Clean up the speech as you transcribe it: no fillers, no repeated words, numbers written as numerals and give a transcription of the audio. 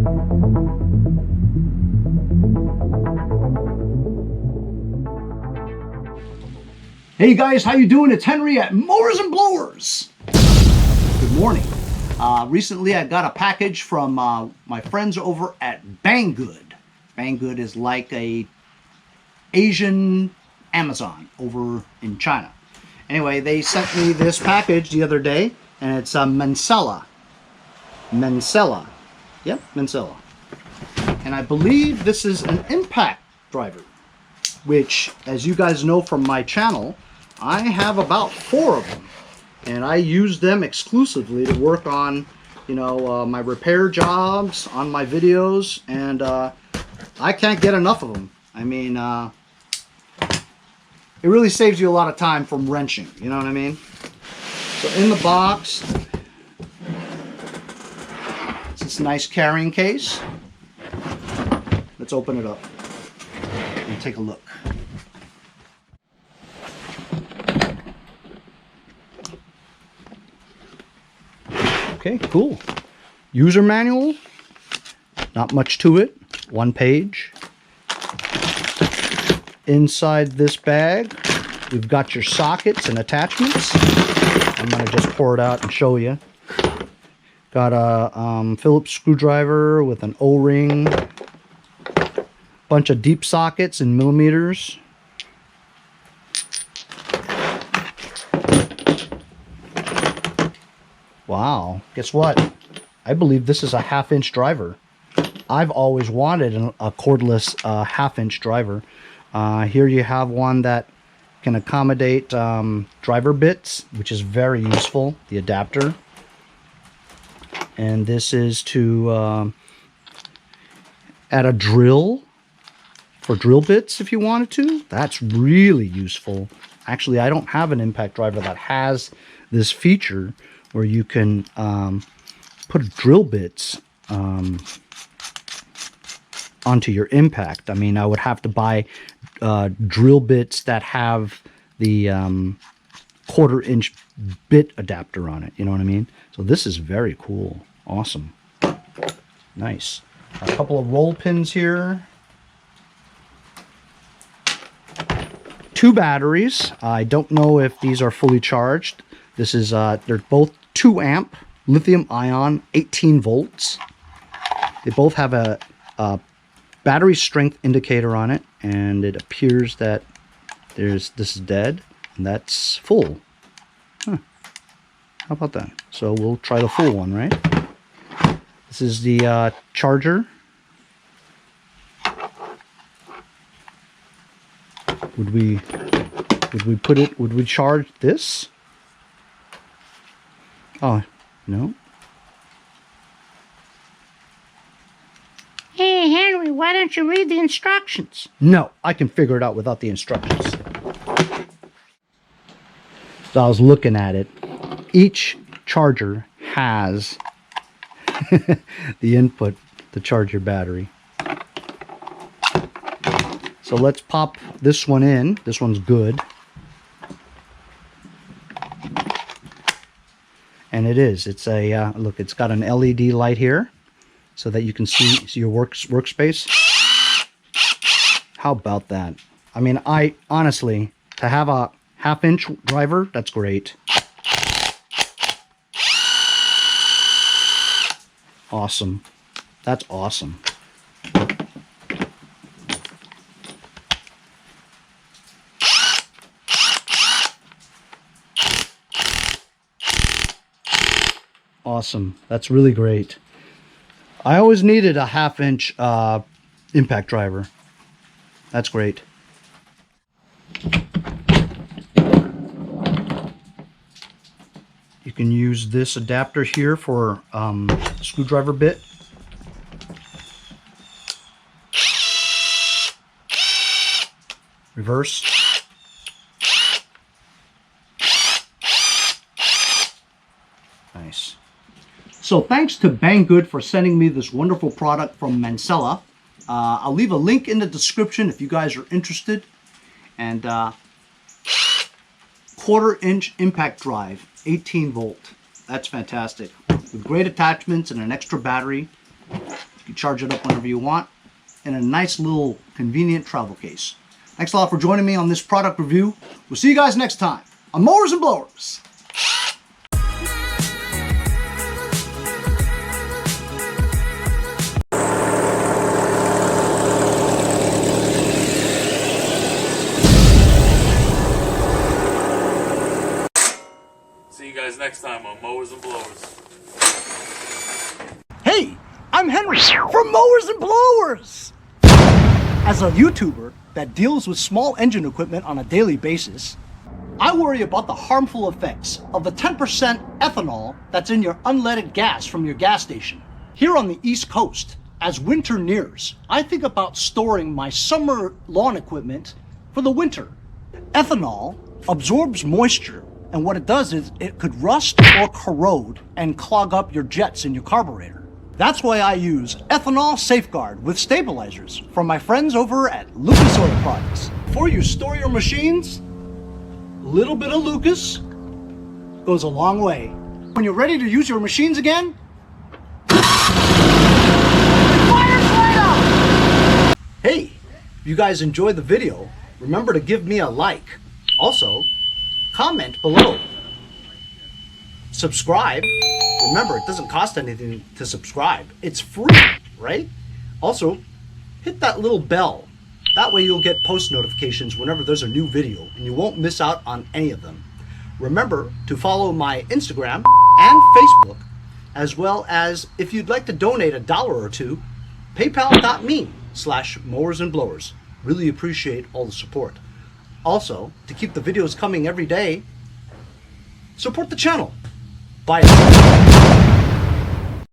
Hey guys, how you doing? It's Henry at Mowers and Blowers. Good morning. Recently I got a package from my friends over at Banggood. Banggood is like a Asian Amazon over in China. Anyway, they sent me this package the other day, and it's a Mensela. Mensela. Yep, Mensela. And I believe this is an impact driver, which, as you guys know from my channel, I have about 4 of them, and I use them exclusively to work on, you know, my repair jobs, on my videos, and I can't get enough of them. I mean, it really saves you a lot of time from wrenching, you know what I mean? So in the box, it's this nice carrying case. Let's open it up and take a look. Okay, cool. User manual, not much to it, 1 page. Inside this bag, we've got your sockets and attachments. I'm gonna just pour it out and show you. Got a Phillips screwdriver with an O-ring, bunch of deep sockets in millimeters. Wow, guess what? I believe this is a 1/2-inch driver. I've always wanted a cordless 1/2-inch driver. Here you have one that can accommodate driver bits, which is very useful, the adapter. And this is to add a drill for drill bits if you wanted to. That's really useful. Actually, I don't have an impact driver that has this feature where you can put drill bits onto your impact. I mean, I would have to buy drill bits that have the 1/4-inch bit adapter on it, you know what I mean? So this is very cool. Awesome. Nice. A couple of roll pins here. 2 batteries. I don't know if these are fully charged. This is they're both 2 amp lithium ion, 18 volts. They both have a battery strength indicator on it, and it appears that this is dead and that's full. Huh. How about that? So we'll try the full one, right? This is the charger. Would we charge this? Oh, no. Hey, Henry, why don't you read the instructions? No, I can figure it out without the instructions. So I was looking at it. Each charger has the input to charge your battery. So let's pop this one in. This one's good. And it is. It's a look. It's got an LED light here, so that you can see your workspace. How about that? I mean, I honestly, to have a 1/2-inch driver, that's great. Awesome. That's awesome. Awesome. That's really great. I always needed a 1/2-inch impact driver. That's great. You can use this adapter here for screwdriver bit. Reverse. Nice. So thanks to Banggood for sending me this wonderful product from Mensela. I'll leave a link in the description if you guys are interested. And 1/4-inch impact drive, 18 volt. That's fantastic. With great attachments and an extra battery. You can charge it up whenever you want in a nice little convenient travel case. Thanks a lot for joining me on this product review. We'll see you guys next time on Mowers and Blowers. See you guys next time on Mowers and Blowers. Hey, I'm Henry from Mowers and Blowers. As a YouTuber that deals with small engine equipment on a daily basis, I worry about the harmful effects of the 10% ethanol that's in your unleaded gas from your gas station. Here on the East Coast, as winter nears, I think about storing my summer lawn equipment for the winter. Ethanol absorbs moisture, and what it does is it could rust or corrode and clog up your jets in your carburetor. That's why I use Ethanol Safeguard with stabilizers from my friends over at Lucas Oil Products. Before you store your machines, a little bit of Lucas goes a long way. When you're ready to use your machines again, fire right up! Hey, if you guys enjoyed the video, remember to give me a like. Also, comment below. Subscribe. Remember, it doesn't cost anything to subscribe. It's free, right? Also, hit that little bell. That way you'll get post notifications whenever there's a new video and you won't miss out on any of them. Remember to follow my Instagram and Facebook, as well as if you'd like to donate $1 or $2, paypal.me/mowersandblowers. Really appreciate all the support. Also, to keep the videos coming every day, support the channel. Bye.